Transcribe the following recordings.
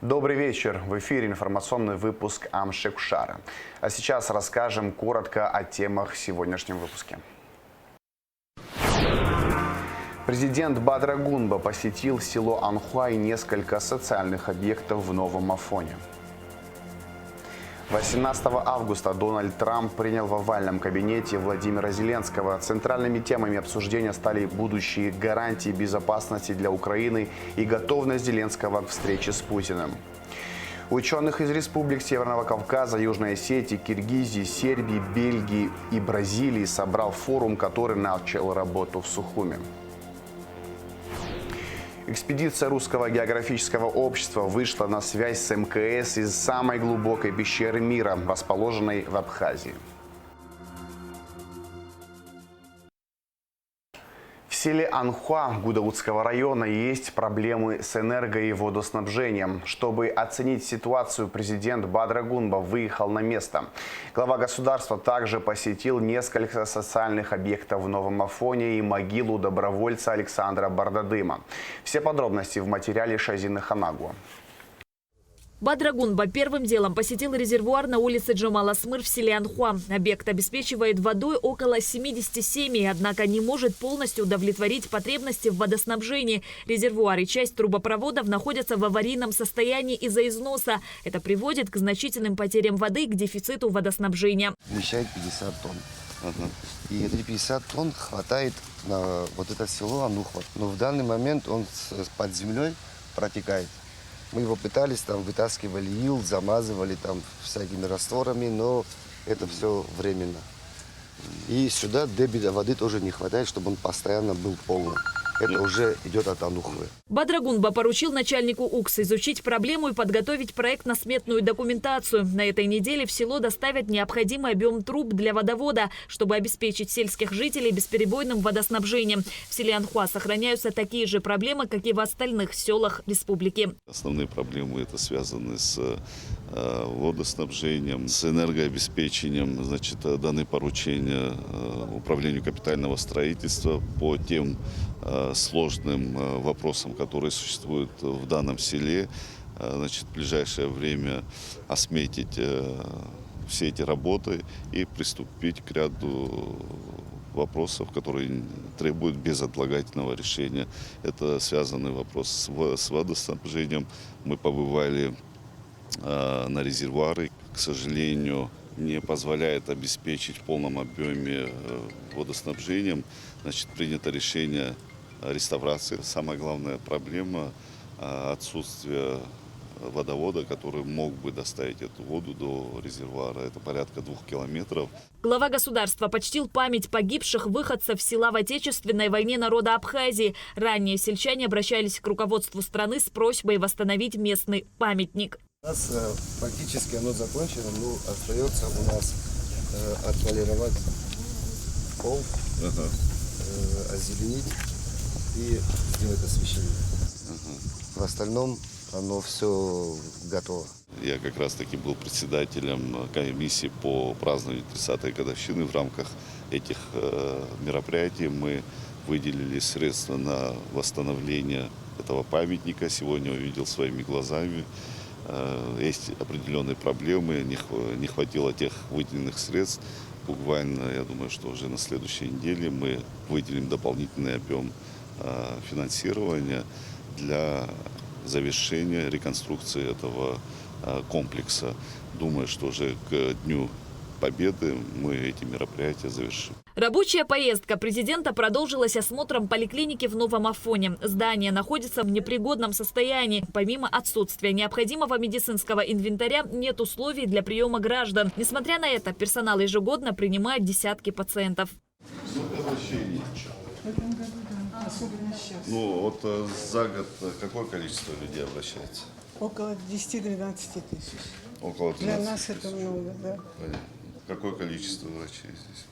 Добрый вечер. В эфире информационный выпуск Амшекушара. А сейчас расскажем коротко о темах в сегодняшнем выпуске. Президент Бадрагунба посетил село Анхуа и несколько социальных объектов в Новом Афоне. 18 августа Дональд Трамп принял в овальном кабинете Владимира Зеленского. Центральными темами обсуждения стали будущие гарантии безопасности для Украины и готовность Зеленского к встрече с Путиным. Ученых из республик Северного Кавказа, Южной Осетии, Киргизии, Сербии, Бельгии и Бразилии собрал форум, который начал работу в Сухуми. Экспедиция Русского географического общества вышла на связь с МКС из самой глубокой пещеры мира, расположенной в Абхазии. В селе Анхуа Гудаутского района есть проблемы с энерго- и водоснабжением. Чтобы оценить ситуацию, президент Бадрагунба выехал на место. Глава государства также посетил несколько социальных объектов в Новом Афоне и могилу добровольца Александра Бардадыма. Все подробности в материале Шазины Ханагуа. Бадрагунба первым делом посетил резервуар на улице Джамал-Асмыр в селе Анхуа. Объект обеспечивает водой около 70 семей, однако не может полностью удовлетворить потребности в водоснабжении. Резервуар и часть трубопроводов находятся в аварийном состоянии из-за износа. Это приводит к значительным потерям воды и к дефициту водоснабжения. Вмещает 50 тонн. И эти 50 тонн хватает на вот это село Анухва. Но в данный момент он под землей протекает. Мы его пытались, там вытаскивали ил, замазывали там всякими растворами, но это все временно. И сюда дебита воды тоже не хватает, чтобы он постоянно был полный. Это уже идет от Анухвы. Бадрагунба поручил начальнику УКС изучить проблему и подготовить проектно-сметную документацию. На этой неделе в село доставят необходимый объем труб для водовода, чтобы обеспечить сельских жителей бесперебойным водоснабжением. В селе Анхуа сохраняются такие же проблемы, как и в остальных селах республики. Основные проблемы это связаны с водоснабжением, с энергообеспечением. Значит, даны поручения управлению капитального строительства по тем сложным вопросам, которые существуют в данном селе. Значит, в ближайшее время осметить все эти работы и приступить к ряду вопросов, которые требуют безотлагательного решения. Это связанный вопрос с водоснабжением. Мы побывали на резервуары, к сожалению, не позволяет обеспечить в полном объеме водоснабжением. Значит, принято решение реставрации. Самая главная проблема – отсутствие водовода, который мог бы доставить эту воду до резервуара. Это порядка 2 километров. Глава государства почтил память погибших выходцев села в Отечественной войне народа Абхазии. Ранее сельчане обращались к руководству страны с просьбой восстановить местный памятник. У нас практически оно закончено, но остается у нас отполировать пол, озеленить и сделать освещение. В остальном оно все готово. Я как раз таки был председателем комиссии по празднованию 30-й годовщины. В рамках этих мероприятий мы выделили средства на восстановление этого памятника. Сегодня увидел своими глазами. Есть определенные проблемы, не хватило тех выделенных средств. Буквально, я думаю, что уже на следующей неделе мы выделим дополнительный объем финансирования для завершения реконструкции этого комплекса. Думаю, что уже к Дню Победы мы эти мероприятия завершим. Рабочая поездка президента продолжилась осмотром поликлиники в Новом Афоне. Здание находится в непригодном состоянии. Помимо отсутствия необходимого медицинского инвентаря, нет условий для приема граждан. Несмотря на это, персонал ежегодно принимает десятки пациентов. Ну, вот за год какое количество людей обращается? Около 10-12 тысяч. Около 13 Для нас тысяч. это много, да. Понятно. Какое количество врачей здесь?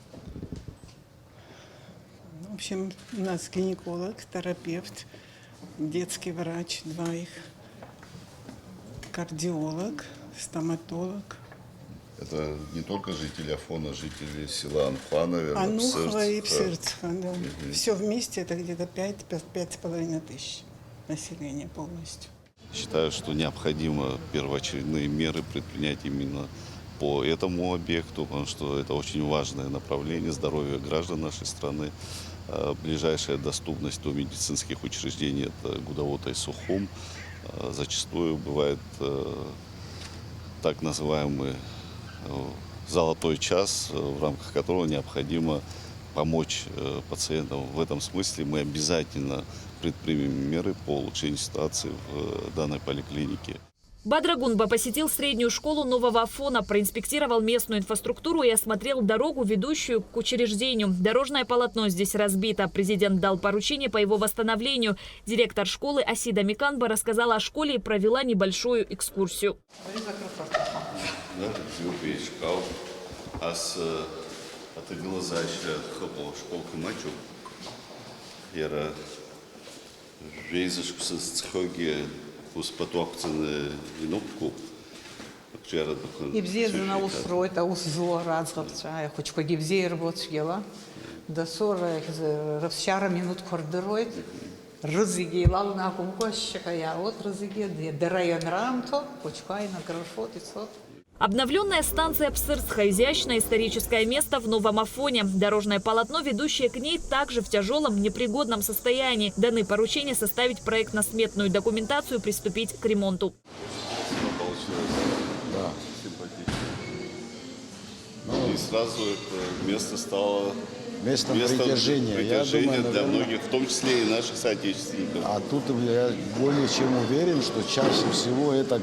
В общем, у нас гинеколог, терапевт, детский врач, 2 их, кардиолог, стоматолог. Это не только жители Афона, жители села Анхуа, наверное, Анухва и Псырцх. Псырцха, да. Все вместе это где-то 5-5,5 тысяч населения полностью. Считаю, что необходимо первоочередные меры предпринять именно по этому объекту, потому что это очень важное направление здоровья граждан нашей страны. Ближайшая доступность до медицинских учреждений – это Гудауота и Сухум. Зачастую бывает так называемый золотой час, в рамках которого необходимо помочь пациентам. В этом смысле мы обязательно предпримем меры по улучшению ситуации в данной поликлинике. Бадра Гунба посетил среднюю школу Нового Афона, проинспектировал местную инфраструктуру и осмотрел дорогу, ведущую к учреждению. Дорожное полотно здесь разбито. Президент дал поручение по его восстановлению. Директор школы Асида Миканба рассказала о школе и провела небольшую экскурсию. Ибзезна устроит, узор разговца, хоть кое бзей работала, да сора равщара минут кордероид, разыги лавна кумкошка, я вот разыги, да район рамто, почкай на графот и сот. Обновленная станция Псырсха – изящное историческое место в Новом Афоне. Дорожное полотно, ведущее к ней, также в тяжелом, непригодном состоянии. Даны поручения составить проектно-сметную документацию, приступить к ремонту. Да, симпатично. И сразу это место стало местом притяжения. Я думаю, для наверное, многих, в том числе и наших соотечественников. А тут я более чем уверен, что чаще всего это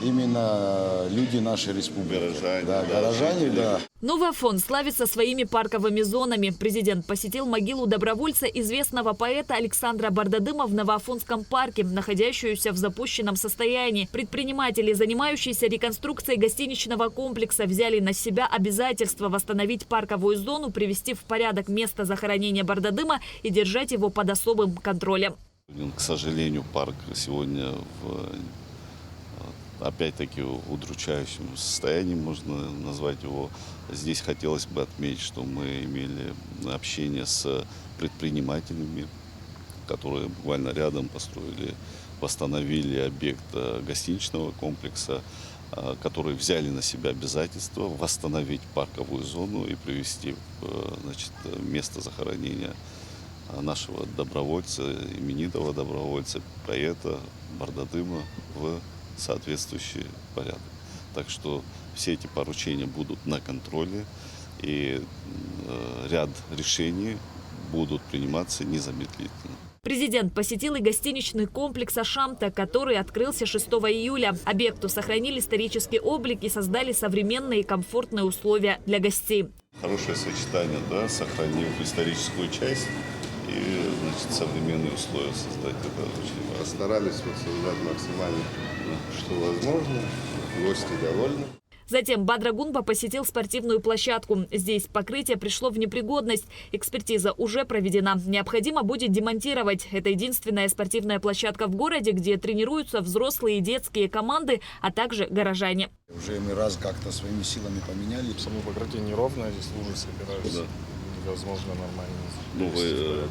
именно люди нашей республики. Горожане. Да, горожане, да. Новый Афон славится своими парковыми зонами. Президент посетил могилу добровольца, известного поэта Александра Бардадыма в Новоафонском парке, находящуюся в запущенном состоянии. Предприниматели, занимающиеся реконструкцией гостиничного комплекса, взяли на себя обязательство восстановить парковую зону, привести в порядок место захоронения Бардадыма и держать его под особым контролем. К сожалению, парк сегодня опять-таки в удручающем состоянии, можно назвать его. Здесь хотелось бы отметить, что мы имели общение с предпринимателями, которые буквально рядом восстановили объект гостиничного комплекса, которые взяли на себя обязательство восстановить парковую зону и привести место захоронения нашего добровольца, именитого добровольца, поэта Бардадыма в соответствующий порядок. Так что все эти поручения будут на контроле, и ряд решений будут приниматься незамедлительно. Президент посетил и гостиничный комплекс «Ашамта», который открылся 6 июля. Объекту сохранили исторический облик и создали современные и комфортные условия для гостей. Хорошее сочетание, да, сохранив историческую часть и, современные условия создать. Это очень важно. Постарались создать максимально, что возможно. Гости довольны. Затем Бадра Гунба посетил спортивную площадку. Здесь покрытие пришло в непригодность. Экспертиза уже проведена. Необходимо будет демонтировать. Это единственная спортивная площадка в городе, где тренируются взрослые и детские команды, а также горожане. Уже мы раз как-то своими силами поменяли. Само покрытие неровное, здесь лужи собираются. Да. Невозможно нормально. Ну, вы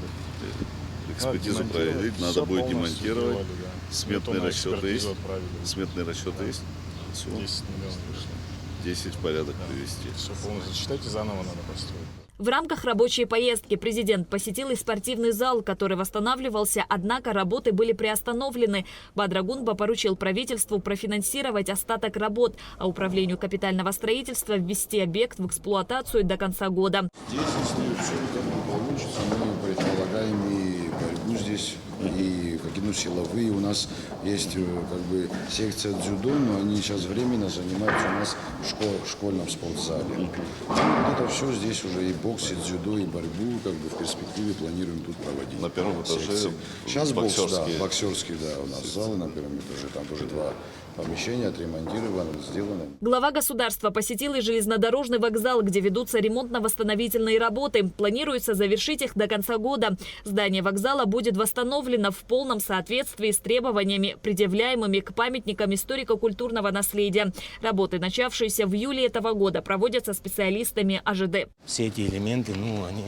экспертизу провели, надо будет демонтировать. Да. Сметные расчеты есть? Отправили. Сметные расчеты есть? Все. 10 миллионов вышло. 10 в порядок привести. Все полностью зачитайте, заново надо построить. В рамках рабочей поездки президент посетил и спортивный зал, который восстанавливался, однако работы были приостановлены. Бадра Гунба поручил правительству профинансировать остаток работ, а управлению капитального строительства ввести объект в эксплуатацию до конца года. Здесь, если все получится, мы предполагаем и борьбу здесь, и какие-то силовые. У нас есть секция дзюдо, но они сейчас временно занимаются у нас в школьном спортзале. Вот это все здесь уже и бокс, и дзюдо, и борьбу в перспективе планируем тут проводить. На первом этаже сейчас бокс, боксерский. да, боксерский, да, у нас залы на первом этаже, там тоже 2 помещения отремонтированы, сделаны. Глава государства посетил и железнодорожный вокзал, где ведутся ремонтно-восстановительные работы. Планируется завершить их до конца года. Здание вокзала будет восстановлено в полном соответствии с требованиями, предъявляемыми к памятникам историко-культурного наследия. Работы, начавшиеся в июле этого года, проводятся специалистами АЖД. Все эти элементы, они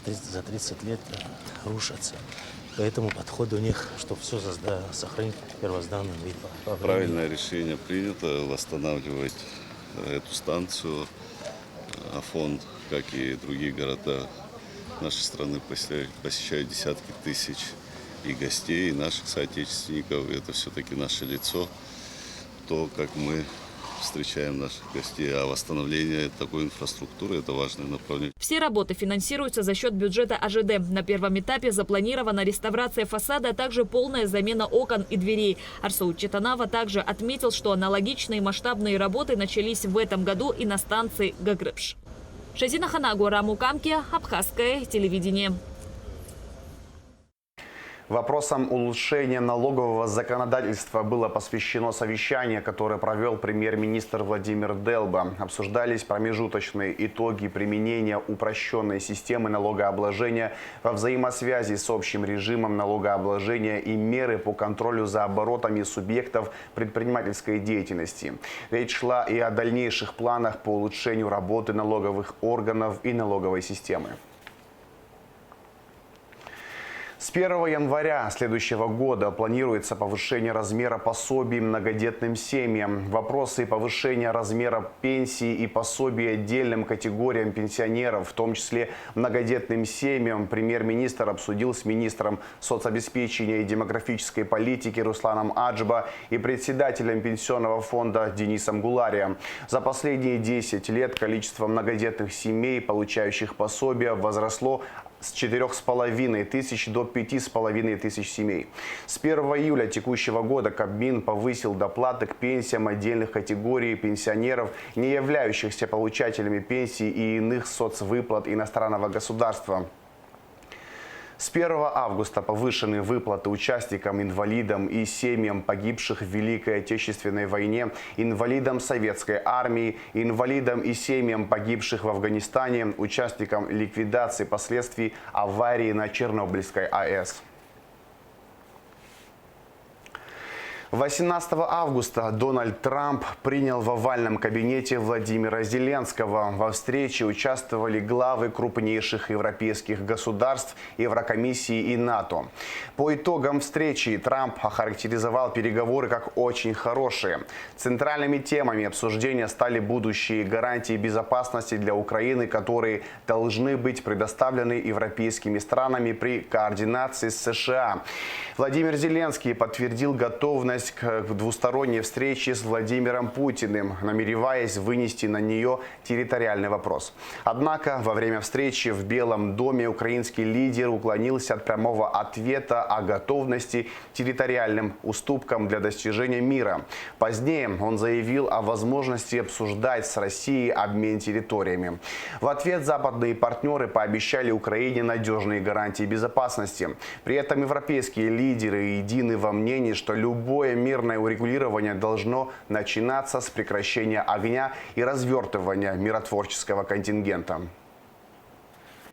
за 30 лет рушатся. Поэтому подход у них, чтобы все сохранить в первозданном виде. Правильное решение принято восстанавливать эту станцию. А фонд, как и другие города нашей страны, посещают десятки тысяч и гостей, и наших соотечественников. Это все-таки наше лицо, то, как мы встречаем наших гостей. А восстановление такой инфраструктуры – это важное направление. Все работы финансируются за счет бюджета АЖД. На первом этапе запланирована реставрация фасада, а также полная замена окон и дверей. Арсуд Читанава также отметил, что аналогичные масштабные работы начались в этом году и на станции Гагрыбш. Шазина Ханагу, Раму Камки, Абхазское телевидение. Вопросам улучшения налогового законодательства было посвящено совещание, которое провел премьер-министр Владимир Делба. Обсуждались промежуточные итоги применения упрощенной системы налогообложения во взаимосвязи с общим режимом налогообложения и меры по контролю за оборотами субъектов предпринимательской деятельности. Речь шла и о дальнейших планах по улучшению работы налоговых органов и налоговой системы. С 1 января следующего года планируется повышение размера пособий многодетным семьям. Вопросы повышения размера пенсии и пособий отдельным категориям пенсионеров, в том числе многодетным семьям, премьер-министр обсудил с министром соцобеспечения и демографической политики Русланом Аджба и председателем пенсионного фонда Денисом Гуларием. За последние 10 лет количество многодетных семей, получающих пособия, возросло с 4,5 тысяч до 5,5 тысяч семей. С 1 июля текущего года Кабмин повысил доплаты к пенсиям отдельных категорий пенсионеров, не являющихся получателями пенсий и иных соцвыплат иностранного государства. С 1 августа повышены выплаты участникам, инвалидам и семьям погибших в Великой Отечественной войне, инвалидам Советской армии, инвалидам и семьям погибших в Афганистане, участникам ликвидации последствий аварии на Чернобыльской АЭС. 18 августа Дональд Трамп принял в овальном кабинете Владимира Зеленского. Во встрече участвовали главы крупнейших европейских государств, Еврокомиссии и НАТО. По итогам встречи Трамп охарактеризовал переговоры как очень хорошие. Центральными темами обсуждения стали будущие гарантии безопасности для Украины, которые должны быть предоставлены европейскими странами при координации с США. Владимир Зеленский подтвердил готовность к двусторонней встрече с Владимиром Путиным, намереваясь вынести на нее территориальный вопрос. Однако во время встречи в Белом доме украинский лидер уклонился от прямого ответа о готовности к территориальным уступкам для достижения мира. Позднее он заявил о возможности обсуждать с Россией обмен территориями. В ответ западные партнеры пообещали Украине надежные гарантии безопасности. При этом европейские лидеры едины во мнении, что любое мирное урегулирование должно начинаться с прекращения огня и развертывания миротворческого контингента.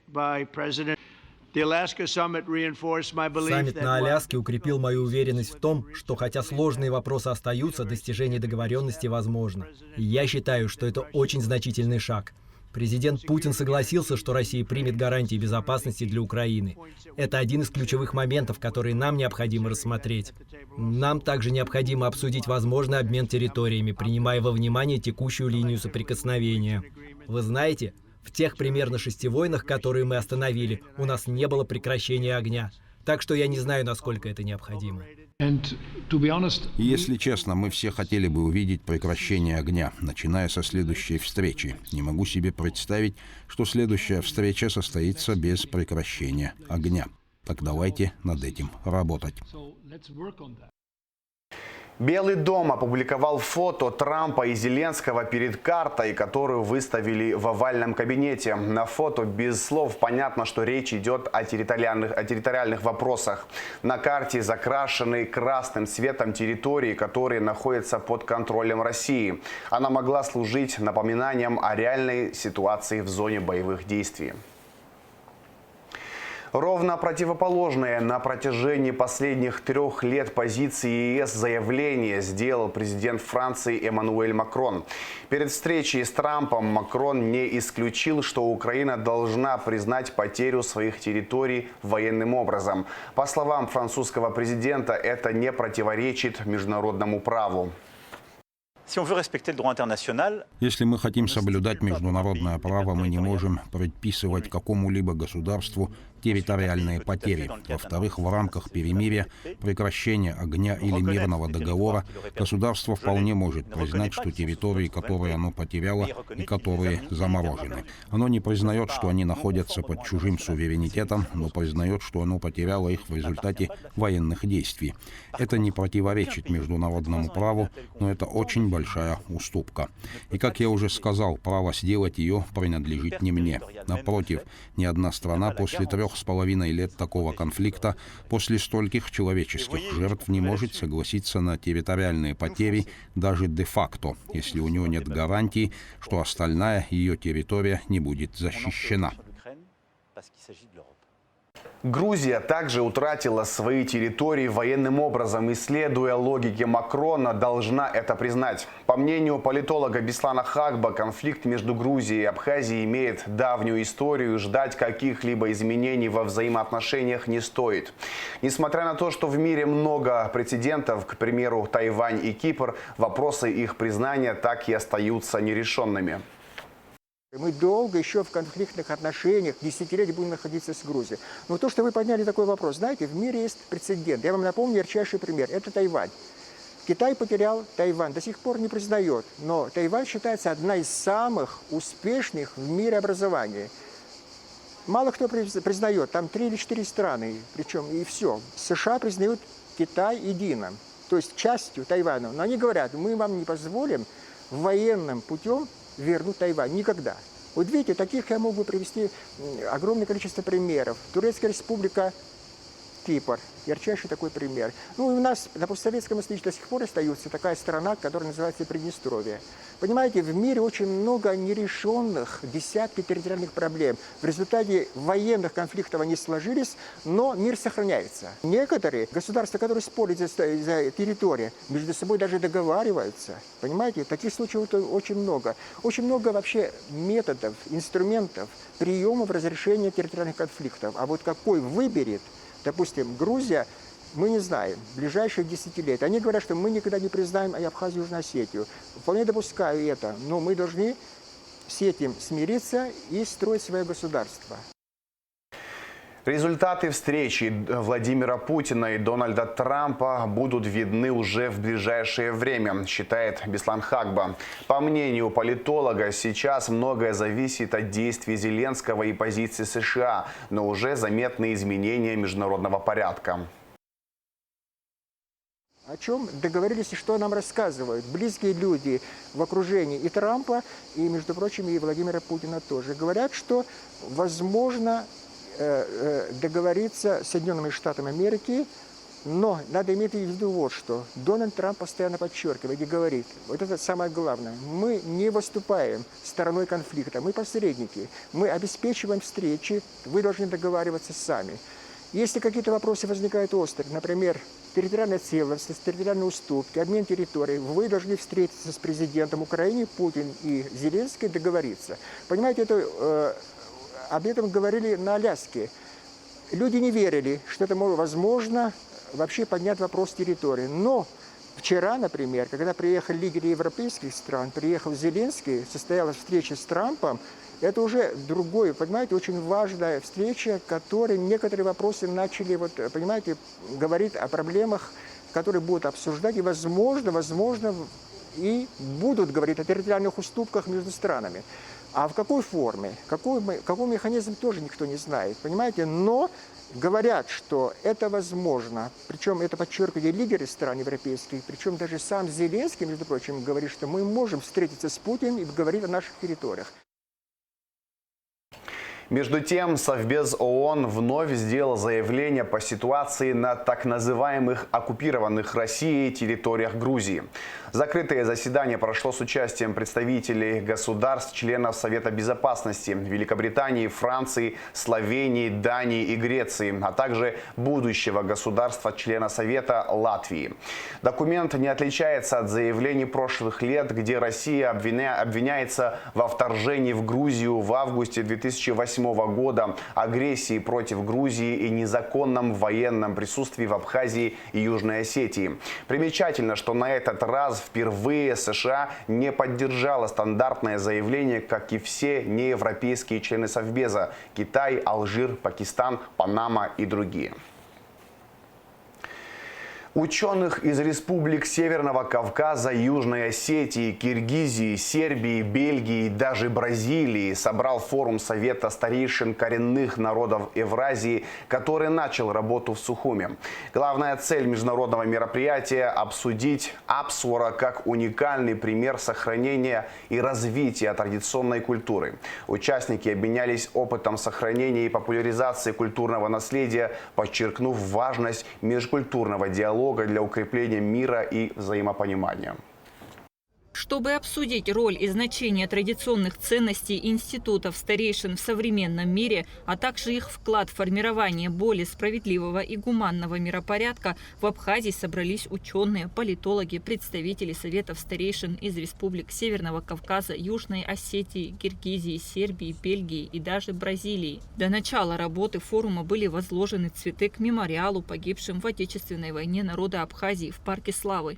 Саммит на Аляске укрепил мою уверенность в том, что хотя сложные вопросы остаются, достижение договоренности возможно. И я считаю, что это очень значительный шаг. Президент Путин согласился, что Россия примет гарантии безопасности для Украины. Это один из ключевых моментов, которые нам необходимо рассмотреть. Нам также необходимо обсудить возможный обмен территориями, принимая во внимание текущую линию соприкосновения. Вы знаете, в тех примерно 6 войнах, которые мы остановили, у нас не было прекращения огня. Так что я не знаю, насколько это необходимо. Если честно, мы все хотели бы увидеть прекращение огня, начиная со следующей встречи. Не могу себе представить, что следующая встреча состоится без прекращения огня. Так давайте над этим работать. Белый дом опубликовал фото Трампа и Зеленского перед картой, которую выставили в овальном кабинете. На фото без слов понятно, что речь идет о территориальных вопросах. На карте закрашены красным цветом территории, которые находятся под контролем России. Она могла служить напоминанием о реальной ситуации в зоне боевых действий. Ровно противоположное на протяжении последних 3 лет позиции ЕС заявление сделал президент Франции Эммануэль Макрон. Перед встречей с Трампом Макрон не исключил, что Украина должна признать потерю своих территорий военным образом. По словам французского президента, это не противоречит международному праву. Если мы хотим соблюдать международное право, мы не можем предписывать какому-либо государству территориальные потери. Во-вторых, в рамках перемирия, прекращения огня или мирного договора государство вполне может признать, что территории, которые оно потеряло и которые заморожены. Оно не признает, что они находятся под чужим суверенитетом, но признает, что оно потеряло их в результате военных действий. Это не противоречит международному праву, но это очень большая уступка. И, как я уже сказал, право сделать ее принадлежит не мне. Напротив, ни одна страна после 3,5 лет такого конфликта, после стольких человеческих жертв не может согласиться на территориальные потери даже де-факто, если у нее нет гарантий, что остальная ее территория не будет защищена. Грузия также утратила свои территории военным образом и, следуя логике Макрона, должна это признать. По мнению политолога Беслана Хагба, конфликт между Грузией и Абхазией имеет давнюю историю, ждать каких-либо изменений во взаимоотношениях не стоит. Несмотря на то, что в мире много прецедентов, к примеру, Тайвань и Кипр, вопросы их признания так и остаются нерешенными. Мы долго еще в конфликтных отношениях, десятилетия будем находиться с Грузией. Но то, что вы подняли такой вопрос, знаете, в мире есть прецедент. Я вам напомню ярчайший пример. Это Тайвань. Китай потерял Тайвань, до сих пор не признает. Но Тайвань считается одной из самых успешных в мире образований. Мало кто признает, там 3 или 4 страны, причем и все. США признают Китай единым, то есть частью Тайваня. Но они говорят, мы вам не позволим военным путем вернуть Тайвань. Никогда. Вот видите, таких я мог бы привести огромное количество примеров. Турецкая республика, Кипр. Ярчайший такой пример. Ну и у нас на постсоветском истории до сих пор остается такая страна, которая называется Приднестровье. Понимаете, в мире очень много нерешенных, десятки территориальных проблем. В результате военных конфликтов они сложились, но мир сохраняется. Некоторые государства, которые спорят за территорию, между собой даже договариваются. Понимаете, таких случаев очень много. Очень много вообще методов, инструментов, приемов разрешения территориальных конфликтов. А вот какой выберет, допустим, Грузия, мы не знаем, в ближайшие десятилетия. Они говорят, что мы никогда не признаем Абхазию и Южную Осетию. Вполне допускаю это, но мы должны с этим смириться и строить свое государство. Результаты встречи Владимира Путина и Дональда Трампа будут видны уже в ближайшее время, считает Беслан Хагба. По мнению политолога, сейчас многое зависит от действий Зеленского и позиции США, но уже заметны изменения международного порядка. О чем договорились и что нам рассказывают близкие люди в окружении и Трампа, и, между прочим, и Владимира Путина тоже. Говорят, что возможно договориться с Соединенными Штатами Америки, но надо иметь в виду вот что. Дональд Трамп постоянно подчеркивает и говорит, вот это самое главное, мы не выступаем стороной конфликта, мы посредники, мы обеспечиваем встречи, вы должны договариваться сами. Если какие-то вопросы возникают острые, например, территориальная целостность, территориальные уступки, обмен территорий, вы должны встретиться с президентом Украины, Путин и Зеленский, договориться. Понимаете, об этом говорили на Аляске. Люди не верили, что это возможно вообще поднять вопрос территории. Но вчера, например, когда приехали лидеры европейских стран, приехал Зеленский, состоялась встреча с Трампом, это уже другое, понимаете, очень важная встреча, которой некоторые вопросы начали, вот, понимаете, говорить о проблемах, которые будут обсуждать, и, возможно, и будут говорить о территориальных уступках между странами. А в какой форме, какой механизм, тоже никто не знает, понимаете, но говорят, что это возможно, причем это подчеркивают лидеры стран европейских, причем даже сам Зеленский, между прочим, говорит, что мы можем встретиться с Путиным и говорить о наших территориях. Между тем, Совбез ООН вновь сделал заявление по ситуации на так называемых оккупированных Россией территориях Грузии. Закрытое заседание прошло с участием представителей государств, членов Совета Безопасности Великобритании, Франции, Словении, Дании и Греции, а также будущего государства-члена Совета Латвии. Документ не отличается от заявлений прошлых лет, где Россия обвиняется во вторжении в Грузию в августе 2008 года, агрессии против Грузии и незаконном военном присутствии в Абхазии и Южной Осетии. Примечательно, что на этот раз впервые США не поддержала стандартное заявление, как и все неевропейские члены Совбеза – Китай, Алжир, Пакистан, Панама и другие. Ученых из республик Северного Кавказа, Южной Осетии, Киргизии, Сербии, Бельгии и даже Бразилии собрал форум Совета старейшин коренных народов Евразии, который начал работу в Сухуми. Главная цель международного мероприятия – обсудить Апсуара как уникальный пример сохранения и развития традиционной культуры. Участники обменялись опытом сохранения и популяризации культурного наследия, подчеркнув важность межкультурного диалога для укрепления мира и взаимопонимания. Чтобы обсудить роль и значение традиционных ценностей институтов старейшин в современном мире, а также их вклад в формирование более справедливого и гуманного миропорядка, в Абхазии собрались ученые, политологи, представители Советов старейшин из республик Северного Кавказа, Южной Осетии, Киргизии, Сербии, Бельгии и даже Бразилии. До начала работы форума были возложены цветы к мемориалу погибшим в Отечественной войне народа Абхазии в Парке Славы.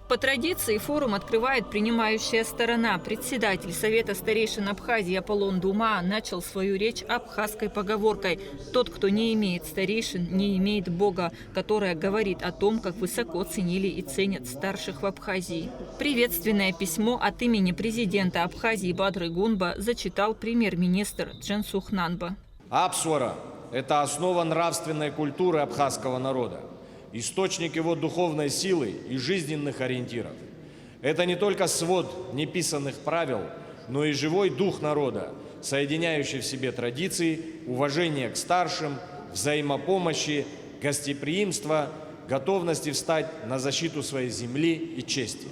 По традиции форум открывает принимающая сторона. Председатель Совета старейшин Абхазии Аполлон Дума начал свою речь абхазской поговоркой «Тот, кто не имеет старейшин, не имеет Бога», которая говорит о том, как высоко ценили и ценят старших в Абхазии. Приветственное письмо от имени президента Абхазии Бадры Гунба зачитал премьер-министр Дженсух Нанба. Апсуара – это основа нравственной культуры абхазского народа. Источник его духовной силы и жизненных ориентиров. Это не только свод неписанных правил, но и живой дух народа, соединяющий в себе традиции, уважение к старшим, взаимопомощи, гостеприимства, готовности встать на защиту своей земли и чести.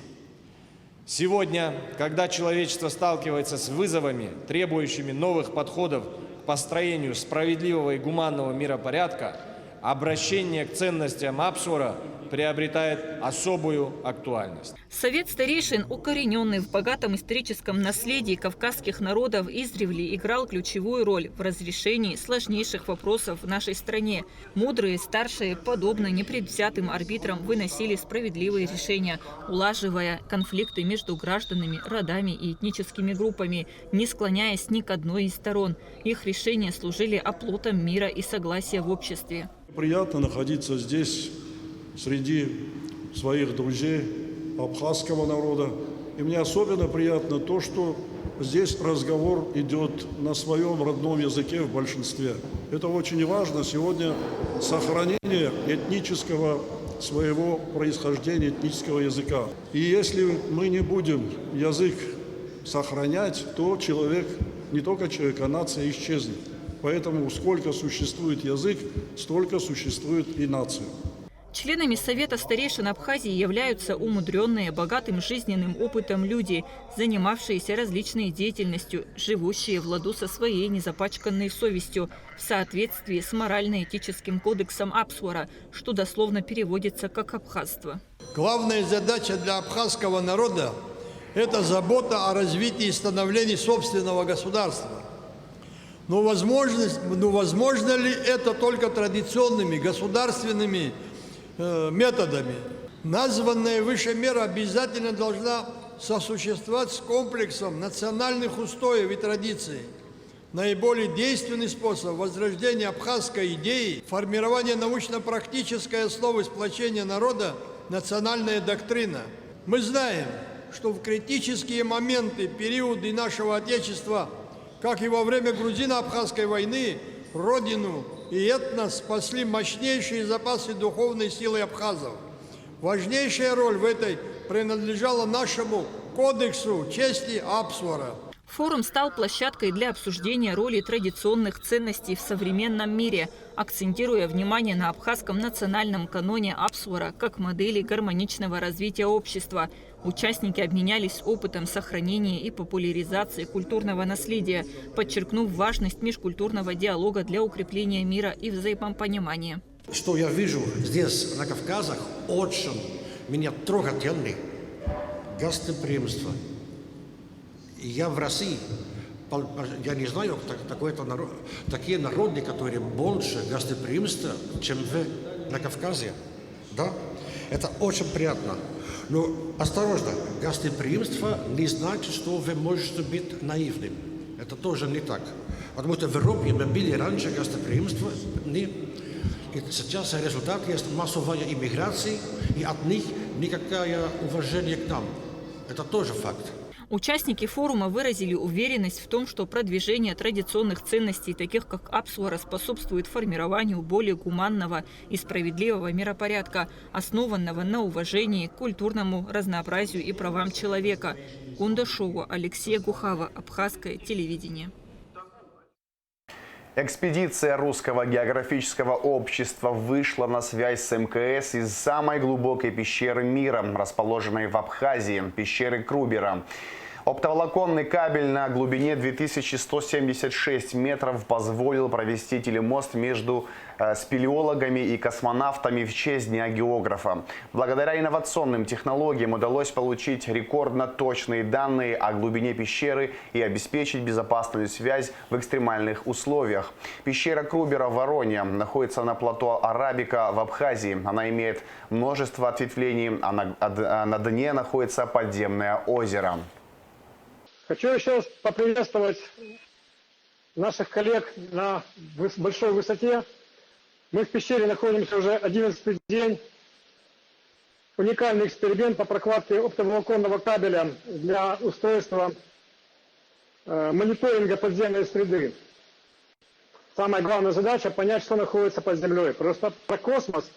Сегодня, когда человечество сталкивается с вызовами, требующими новых подходов к построению справедливого и гуманного миропорядка, обращение к ценностям Апсуара приобретает особую актуальность. Совет старейшин, укорененный в богатом историческом наследии кавказских народов, издревле играл ключевую роль в разрешении сложнейших вопросов в нашей стране. Мудрые старшие, подобно непредвзятым арбитрам, выносили справедливые решения, улаживая конфликты между гражданами, родами и этническими группами, не склоняясь ни к одной из сторон. Их решения служили оплотом мира и согласия в обществе. Приятно находиться здесь, среди своих друзей абхазского народа. И мне особенно приятно то, что здесь разговор идет на своем родном языке в большинстве. Это очень важно сегодня, сохранение этнического своего происхождения, этнического языка. И если мы не будем язык сохранять, то человек, не только человек, а нация исчезнет. Поэтому сколько существует язык, столько существует и нация. Членами Совета старейшин Абхазии являются умудренные богатым жизненным опытом люди, занимавшиеся различной деятельностью, живущие в ладу со своей незапачканной совестью, в соответствии с морально-этическим кодексом Апсуара, что дословно переводится как «абхазство». Главная задача для абхазского народа – это забота о развитии и становлении собственного государства. Но возможно ли это только традиционными государственными методами? Названная выше мера обязательно должна сосуществовать с комплексом национальных устоев и традиций. Наиболее действенный способ возрождения абхазской идеи – формирование научно-практической основы сплочения народа – национальная доктрина. Мы знаем, что в критические моменты, периоды нашего Отечества как и во время грузино-абхазской войны, родину и этнос спасли мощнейшие запасы духовной силы абхазов. Важнейшая роль в этой принадлежала нашему кодексу чести Апсуара. Форум стал площадкой для обсуждения роли традиционных ценностей в современном мире, акцентируя внимание на абхазском национальном каноне Апсуара как модели гармоничного развития общества. Участники обменялись опытом сохранения и популяризации культурного наследия, подчеркнув важность межкультурного диалога для укрепления мира и взаимопонимания. Что я вижу здесь, на Кавказе, очень меня трогательный гостеприимство. Я в России, я не знаю, такие народы, которые больше гостеприимства, чем на Кавказе. Да? Это очень приятно. Но осторожно, гостеприимство не значит, что вы можете быть наивным. Это тоже не так. Потому что в Европе мы были раньше гостеприимство, и сейчас результат есть массовая иммиграция, и от них никакое уважение к нам. Это тоже факт. Участники форума выразили уверенность в том, что продвижение традиционных ценностей, таких как Апсуара, способствует формированию более гуманного и справедливого миропорядка, основанного на уважении к культурному разнообразию и правам человека. Кундашова, Алексей Гухава, Абхазское телевидение. Экспедиция Русского географического общества вышла на связь с МКС из самой глубокой пещеры мира, расположенной в Абхазии, пещеры Крубера. Оптоволоконный кабель на глубине 2176 метров позволил провести телемост между спелеологами и космонавтами в честь Дня географа. Благодаря инновационным технологиям удалось получить рекордно точные данные о глубине пещеры и обеспечить безопасную связь в экстремальных условиях. Пещера Крубера в Воронье находится на плато Арабика в Абхазии. Она имеет множество ответвлений, а на дне находится подземное озеро. Хочу еще раз поприветствовать наших коллег на большой высоте. Мы в пещере находимся уже 11-й день. Уникальный эксперимент по прокладке оптоволоконного кабеля для устройства мониторинга подземной среды. Самая главная задача – понять, что находится под землей. Просто про космос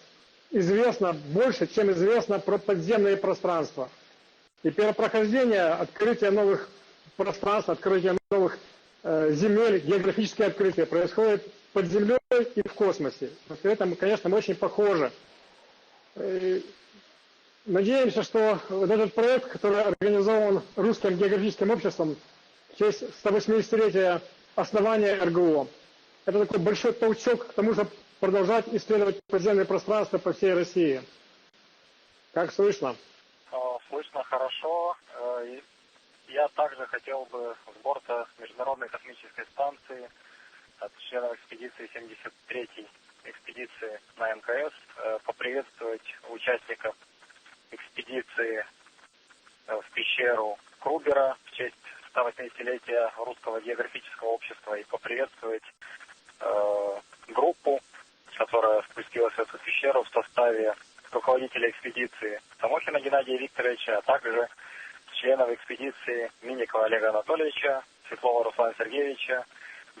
известно больше, чем известно про подземные пространства. И первопрохождение, открытие новых пространств, открытие новых земель, географические открытия происходит под землей и в космосе. При этом, конечно, мы очень похожи. Надеемся, что вот этот проект, который организован Русским географическим обществом в честь 180-летия основания РГО, это такой большой толчок к тому, чтобы продолжать исследовать подземные пространства по всей России. Как слышно? Слышно хорошо. Я также хотел бы с борта Международной космической станции от членов экспедиции 73-й экспедиции на МКС поприветствовать участников экспедиции в пещеру Крубера в честь 180-летия Русского географического общества и поприветствовать группу, которая спустилась в эту пещеру в составе руководителя экспедиции Самохина Геннадия Викторовича, а также членов экспедиции Миникова Олега Анатольевича, Светлова Руслана Сергеевича,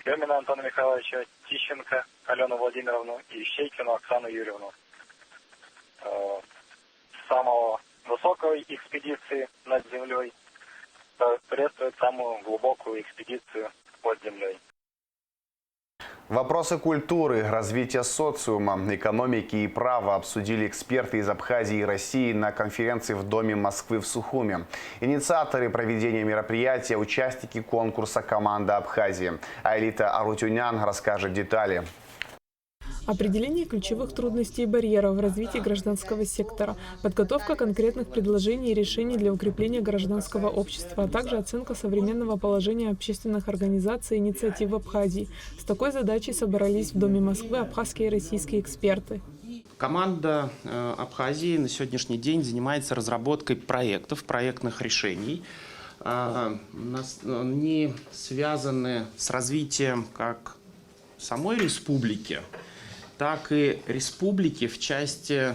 Демина Антона Михайловича, Тищенко Алену Владимировну и Щейкину Оксану Юрьевну. С самого высокой экспедиции над землей приветствует самую глубокую экспедицию под землей. Вопросы культуры, развития социума, экономики и права обсудили эксперты из Абхазии и России на конференции в Доме Москвы в Сухуме. Инициаторы проведения мероприятия – участники конкурса «Команда Абхазии». Аэлита Арутюнян расскажет детали. Определение ключевых трудностей и барьеров в развитии гражданского сектора, подготовка конкретных предложений и решений для укрепления гражданского общества, а также оценка современного положения общественных организаций и инициатив в Абхазии. С такой задачей собрались в Доме Москвы абхазские и российские эксперты. Команда Абхазии на сегодняшний день занимается разработкой проектов, проектных решений. Они связаны с развитием как самой республики, так и республики в части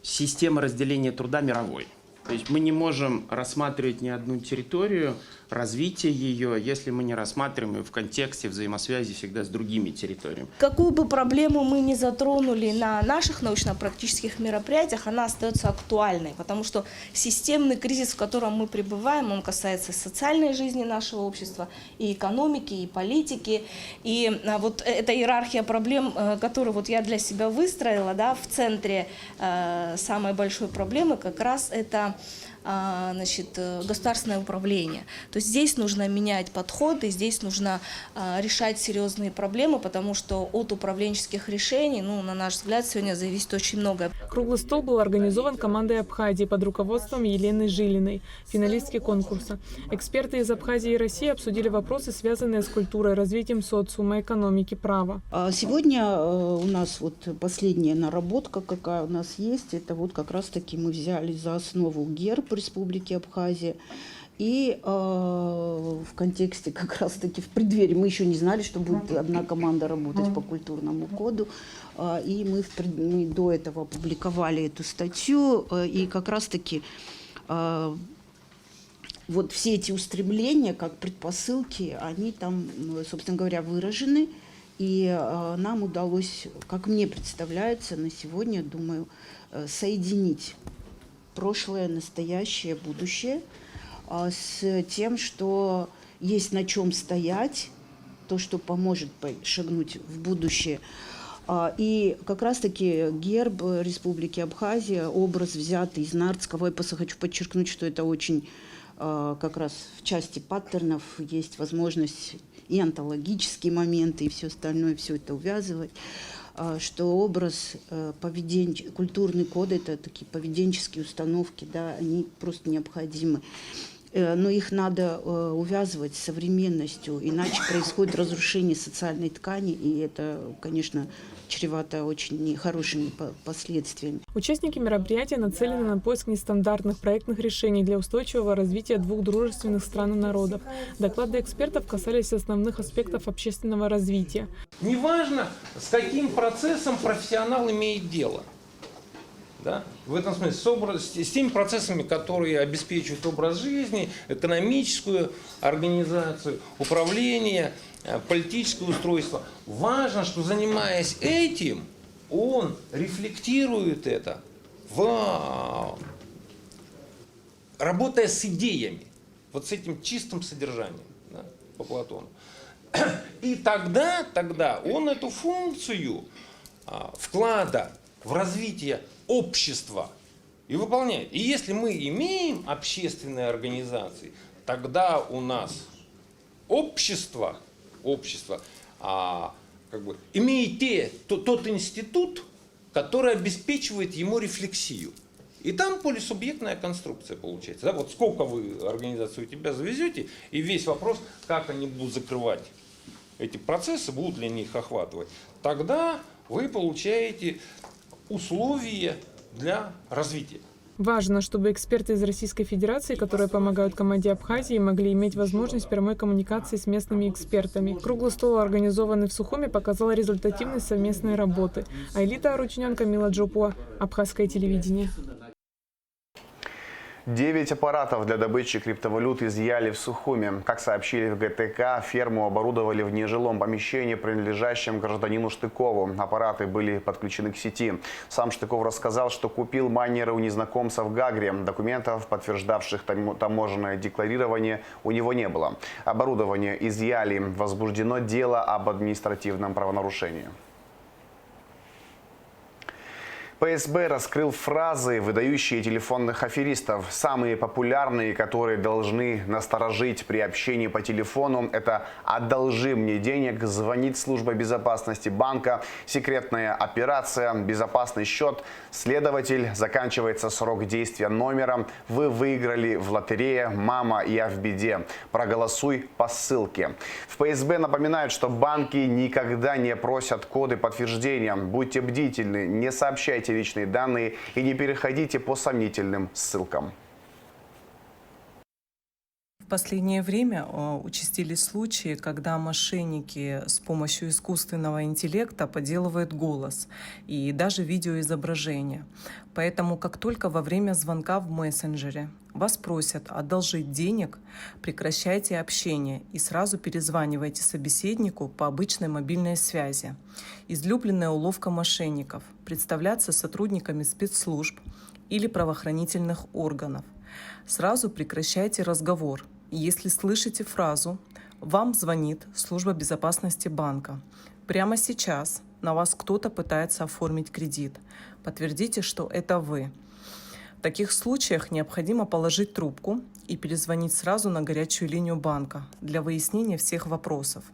системы разделения труда мировой. То есть мы не можем рассматривать ни одну территорию развития ее, если мы не рассматриваем ее в контексте взаимосвязи всегда с другими территориями. Какую бы проблему мы ни затронули на наших научно-практических мероприятиях, она остается актуальной, потому что системный кризис, в котором мы пребываем, он касается социальной жизни нашего общества, и экономики, и политики. И вот эта иерархия проблем, которую вот я для себя выстроила, да, в центре самой большой проблемы как раз это государственное управление. То есть здесь нужно менять подходы, здесь нужно решать серьезные проблемы, потому что от управленческих решений, на наш взгляд, сегодня зависит очень многое. Круглый стол был организован командой Абхазии под руководством Елены Жилиной, финалистки конкурса. Эксперты из Абхазии и России обсудили вопросы, связанные с культурой, развитием социума, экономики, права. Сегодня у нас вот последняя наработка, какая у нас есть, это вот как раз-таки мы взяли за основу герб Республики Абхазия. И в контексте как раз-таки в преддверии мы еще не знали, что будет одна команда работать по культурному коду. И мы до этого опубликовали эту статью. И как раз-таки вот все эти устремления, как предпосылки, они там, собственно говоря, выражены. И нам удалось, как мне представляется, на сегодня, думаю, соединить прошлое, настоящее, будущее с тем, что есть на чем стоять, то, что поможет шагнуть в будущее. И как раз-таки герб Республики Абхазия, образ взятый из нардского эпоса, хочу подчеркнуть, что это очень как раз в части паттернов есть возможность и онтологические моменты, и все остальное, все это увязывать, что образ, культурный код, это такие поведенческие установки, да, они просто необходимы. Но их надо увязывать с современностью, иначе происходит разрушение социальной ткани, и это, конечно, чревато очень нехорошими последствиями. Участники мероприятия нацелены на поиск нестандартных проектных решений для устойчивого развития двух дружественных стран и народов. Доклады экспертов касались основных аспектов общественного развития. Неважно, с каким процессом профессионал имеет дело. Да? В этом смысле с теми процессами, которые обеспечивают образ жизни, экономическую организацию, управление, политическое устройство. Важно, что, занимаясь этим, он рефлектирует это, работая с идеями, вот с этим чистым содержанием, да, по Платону. И тогда он эту функцию вклада в развитие общества и выполняет. И если мы имеем общественные организации, тогда у нас общество имеет тот институт, который обеспечивает ему рефлексию. И там полисубъектная конструкция получается. Да? Вот сколько вы организацию у тебя завезете, и весь вопрос, как они будут закрывать эти процессы, будут ли они их охватывать. Тогда вы получаете условия для развития. Важно, чтобы эксперты из Российской Федерации, которые помогают команде Абхазии, могли иметь возможность прямой коммуникации с местными экспертами. Круглый стол, организованный в Сухуми, показал результативность совместной работы. Айлита Аручнян, Камила Джопуа, Абхазское телевидение. 9 аппаратов для добычи криптовалют изъяли в Сухуми. Как сообщили в ГТК, ферму оборудовали в нежилом помещении, принадлежащем гражданину Штыкову. Аппараты были подключены к сети. Сам Штыков рассказал, что купил майнеры у незнакомца в Гагре. Документов, подтверждавших таможенное декларирование, у него не было. Оборудование изъяли. Возбуждено дело об административном правонарушении. ФСБ раскрыл фразы, выдающие телефонных аферистов. Самые популярные, которые должны насторожить при общении по телефону, это «одолжи мне денег», «звонит служба безопасности банка», «секретная операция», «безопасный счет», «следователь», «заканчивается срок действия номера», «вы выиграли в лотерее», «мама, я в беде», «проголосуй по ссылке». В ФСБ напоминают, что банки никогда не просят коды подтверждения. Будьте бдительны, не сообщайте личные данные и не переходите по сомнительным ссылкам. В последнее время участились случаи, когда мошенники с помощью искусственного интеллекта подделывают голос и даже видеоизображение. Поэтому, как только во время звонка в мессенджере вас просят одолжить денег, прекращайте общение и сразу перезванивайте собеседнику по обычной мобильной связи. Излюбленная уловка мошенников – представляться сотрудниками спецслужб или правоохранительных органов. Сразу прекращайте разговор. Если слышите фразу «Вам звонит служба безопасности банка», прямо сейчас на вас кто-то пытается оформить кредит, подтвердите, что это вы. В таких случаях необходимо положить трубку и перезвонить сразу на горячую линию банка для выяснения всех вопросов.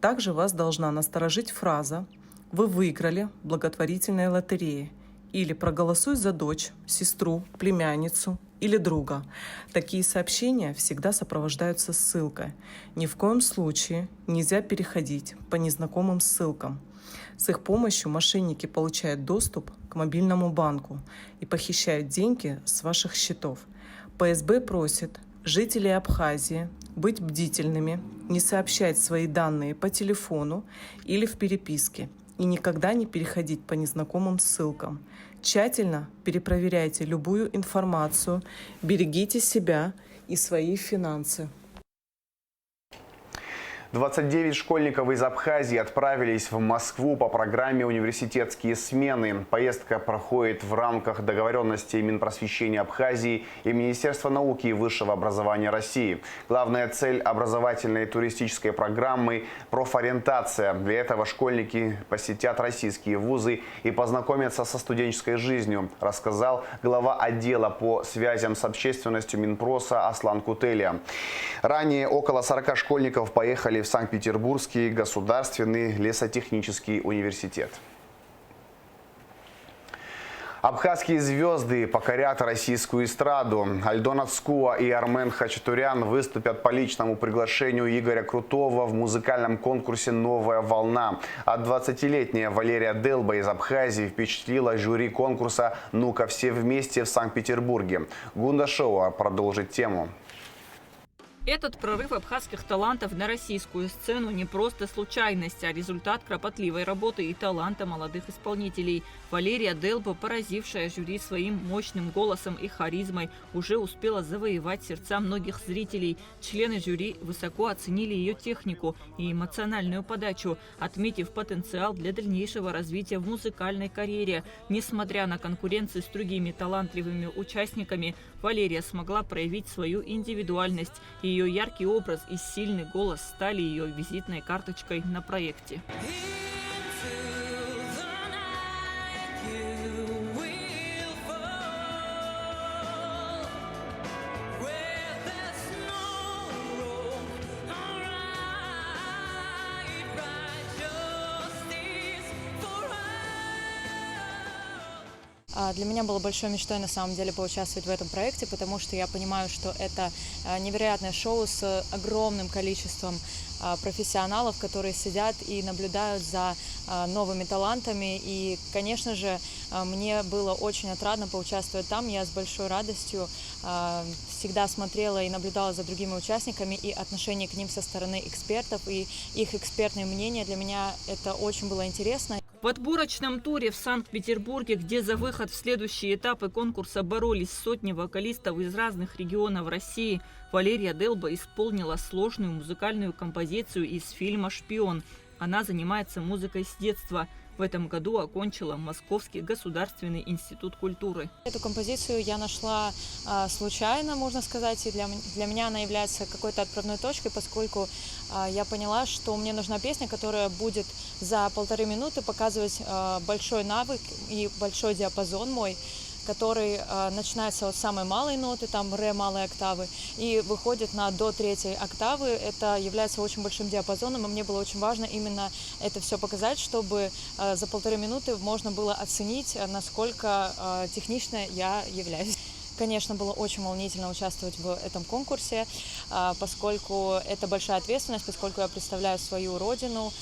Также вас должна насторожить фраза «Вы выиграли в благотворительной лотерее» или «Проголосуй за дочь, сестру, племянницу» или друга. Такие сообщения всегда сопровождаются ссылкой. Ни в коем случае нельзя переходить по незнакомым ссылкам. С их помощью мошенники получают доступ к мобильному банку и похищают деньги с ваших счетов. ФСБ просит жителей Абхазии быть бдительными, не сообщать свои данные по телефону или в переписке и никогда не переходить по незнакомым ссылкам. Тщательно перепроверяйте любую информацию, берегите себя и свои финансы. 29 школьников из Абхазии отправились в Москву по программе «Университетские смены». Поездка проходит в рамках договоренности Минпросвещения Абхазии и Министерства науки и высшего образования России. Главная цель образовательной туристической программы – профориентация. Для этого школьники посетят российские вузы и познакомятся со студенческой жизнью, рассказал глава отдела по связям с общественностью Минпроса Аслан Кутелия. Ранее около 40 школьников поехали в Санкт-Петербургский государственный лесотехнический университет. Абхазские звезды покорят российскую эстраду. Альдона Цкуа и Армен Хачатурян выступят по личному приглашению Игоря Крутого в музыкальном конкурсе «Новая волна». А 20-летняя Валерия Делба из Абхазии впечатлила жюри конкурса «Ну-ка все вместе» в Санкт-Петербурге. Гунда Шоу продолжит тему. Этот прорыв абхазских талантов на российскую сцену не просто случайность, а результат кропотливой работы и таланта молодых исполнителей. Валерия Делба, поразившая жюри своим мощным голосом и харизмой, уже успела завоевать сердца многих зрителей. Члены жюри высоко оценили ее технику и эмоциональную подачу, отметив потенциал для дальнейшего развития в музыкальной карьере. Несмотря на конкуренцию с другими талантливыми участниками, Валерия смогла проявить свою индивидуальность. Ее яркий образ и сильный голос стали ее визитной карточкой на проекте. Для меня было большой мечтой на самом деле поучаствовать в этом проекте, потому что я понимаю, что это невероятное шоу с огромным количеством профессионалов, которые сидят и наблюдают за новыми талантами. И, конечно же, мне было очень отрадно поучаствовать там. Я с большой радостью всегда смотрела и наблюдала за другими участниками, и отношение к ним со стороны экспертов, и их экспертное мнение. Для меня это очень было интересно. В отборочном туре в Санкт-Петербурге, где за выход в следующие этапы конкурса боролись сотни вокалистов из разных регионов России, Валерия Делба исполнила сложную музыкальную композицию из фильма «Шпион». Она занимается музыкой с детства. В этом году окончила Московский государственный институт культуры. Эту композицию я нашла случайно, можно сказать, и для меня она является какой-то отправной точкой, поскольку я поняла, что мне нужна песня, которая будет за 1,5 минуты показывать большой навык и большой диапазон мой, который начинается от самой малой ноты, там ре малой октавы, и выходит до 3-й октавы. Это является очень большим диапазоном, и мне было очень важно именно это все показать, чтобы за 1,5 минуты можно было оценить, насколько технично я являюсь. Конечно, было очень волнительно участвовать в этом конкурсе, поскольку это большая ответственность, поскольку я представляю свою родину,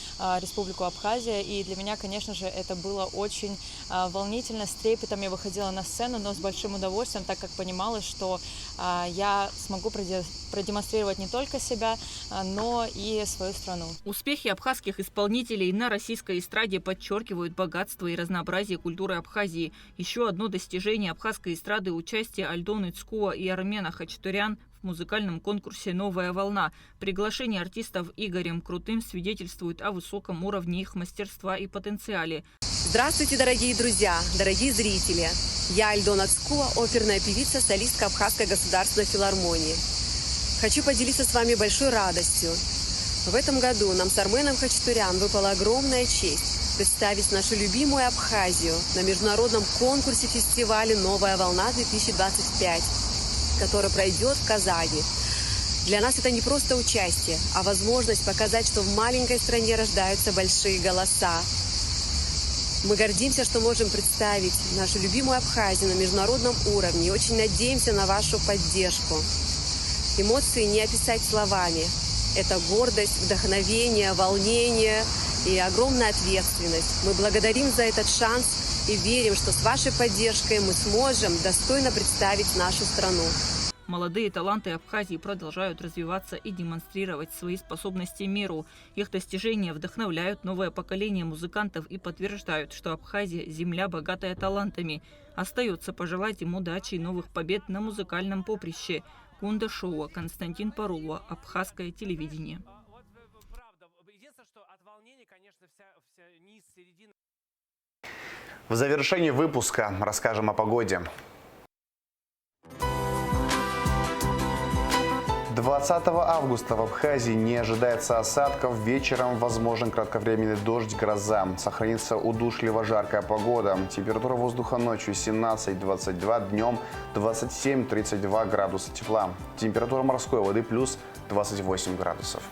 Республику Абхазия, и для меня, конечно же, это было очень волнительно, с трепетом я выходила на сцену, но с большим удовольствием, так как понимала, что я смогу продемонстрировать не только себя, но и свою страну. Успехи абхазских исполнителей на российской эстраде подчеркивают богатство и разнообразие культуры Абхазии. Еще одно достижение абхазской эстрады – участие Альдоны Цкуа и Армена Хачатурян в музыкальном конкурсе «Новая волна». Приглашение артистов Игорем Крутым свидетельствует о высоком уровне их мастерства и потенциале. Здравствуйте, дорогие друзья, дорогие зрители! Я Альдона Цкуа, оперная певица, солистка Абхазской государственной филармонии. Хочу поделиться с вами большой радостью. В этом году нам с Арменом Хачатурян выпала огромная честь представить нашу любимую Абхазию на международном конкурсе-фестивале «Новая волна-2025», который пройдет в Казани. Для нас это не просто участие, а возможность показать, что в маленькой стране рождаются большие голоса. Мы гордимся, что можем представить нашу любимую Абхазию на международном уровне и очень надеемся на вашу поддержку. Эмоции не описать словами. Это гордость, вдохновение, волнение и огромная ответственность. Мы благодарим за этот шанс и верим, что с вашей поддержкой мы сможем достойно представить нашу страну. Молодые таланты Абхазии продолжают развиваться и демонстрировать свои способности миру. Их достижения вдохновляют новое поколение музыкантов и подтверждают, что Абхазия – земля, богатая талантами. Остается пожелать им удачи и новых побед на музыкальном поприще. Кунда Шоуа, Константин Парулова, Абхазское телевидение. В завершении выпуска расскажем о погоде. 20 августа в Абхазии не ожидается осадков. Вечером возможен кратковременный дождь, гроза. Сохранится удушливо жаркая погода. Температура воздуха ночью 17-22, днем 27-32 градуса тепла. Температура морской воды плюс 28 градусов.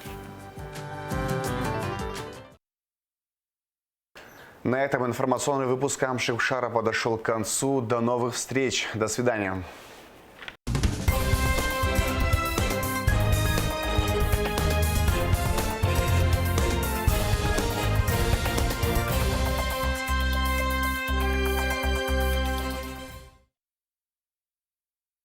На этом информационный выпуск Амшихшара подошел к концу. До новых встреч. До свидания.